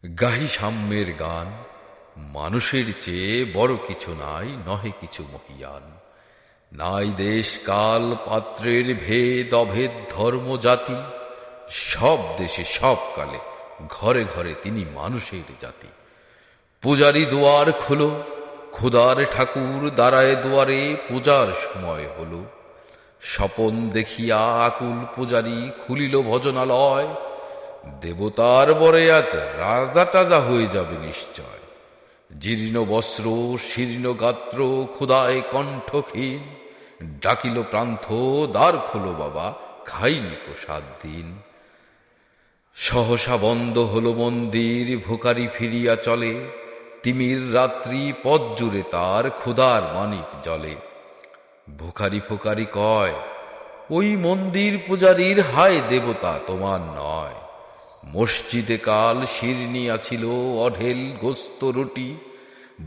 গাহি সাম্যের গান, মানুষের চেয়ে বড় কিছু নাই, নহে কিছু মহিয়ান। নাই দেশ কাল পাত্রের ভেদ অভেদ ধর্ম জাতি, সব দেশে সব কালে ঘরে ঘরে তিনি মানুষের জাতি। পূজারি দুয়ার খুলো, খোদার ঠাকুর দাঁড়ায় দুয়ারে, পূজার সময় হলো। স্বপন দেখিয়া আকুল পূজারি খুলিল ভজনালয়, দেবতার বরে আজ রাজা টাজা হয়ে যাবে নিশ্চয়। জীর্ণ বস্ত্র শীর্ণ গাত্র ক্ষুধায় কণ্ঠক্ষীণ, ডাকিল প্রান্থ দ্বার খোলো বাবা, খাইনি কো 7 দিন। সহসা বন্ধ হলো মন্দির, ভোকারি ফিরিয়া চলে, তিমির রাত্রি পথ জুড়ে তার ক্ষুধার মানিক জলে। ভোকারি ফোকারি কয়, ওই মন্দির পূজারীর হায় দেবতা তোমার নয়। মসজিদে কাল শিরনিয়া ছিল অঢেল গোস্ত রুটি,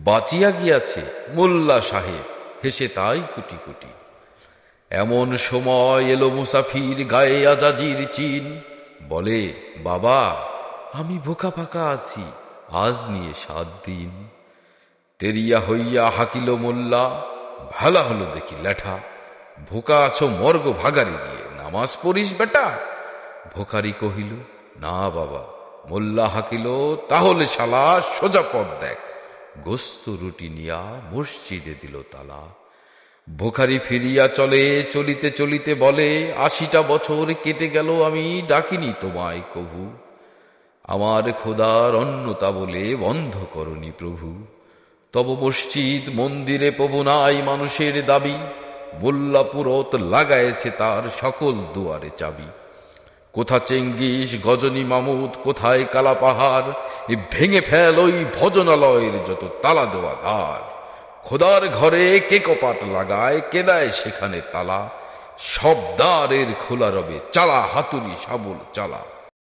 বাঁচিয়া গিয়াছে মোল্লা সাহেব হেসে তাই কুটি কুটি। এমন সময় এলো মুসাফির গায়ে আজাজির চিন, বলে বাবা আমি বোকা ফাঁকা আছি, আজ নিয়ে 7 দিন। তেরিয়া হইয়া হাকিল মোল্লা, ভালা হলো দেখি লেঠা, ভোকা আছো মর্গ ভাগারি গিয়ে নামাজ পড়িস বেটা। ভোকারি কহিল না বাবা। মোল্লা হাকিল, তাহলে শালা সোজা পথ দেখ। গোস্ত রুটি নিয়া মসজিদে দিল তালা। ভোকারি ফিরিয়া চলে, চলিতে চলিতে বলে 80টা বছর কেটে গেল আমি ডাকিনি তোমায় কভু, আমার খোদার অন্নতা বলে বন্ধ করনি প্রভু। তব মসজিদ মন্দিরে প্রভু নাই মানুষের দাবি, মোল্লা পুরত লাগায়েছে তার সকল দুয়ারে চাবি। কোথা চেঙ্গিস গজনী মামুদ, কোথায় কালা পাহাড়, ভেঙে ফেল ওই ভজনালয়ের যত তালা দেওয়া ধার। খোদার ঘরে কে কপাট লাগায়, কে দেয় সেখানে তালা, সব দ্বারের খোলা রবে চালা হাতুড়ি শাবল চালা।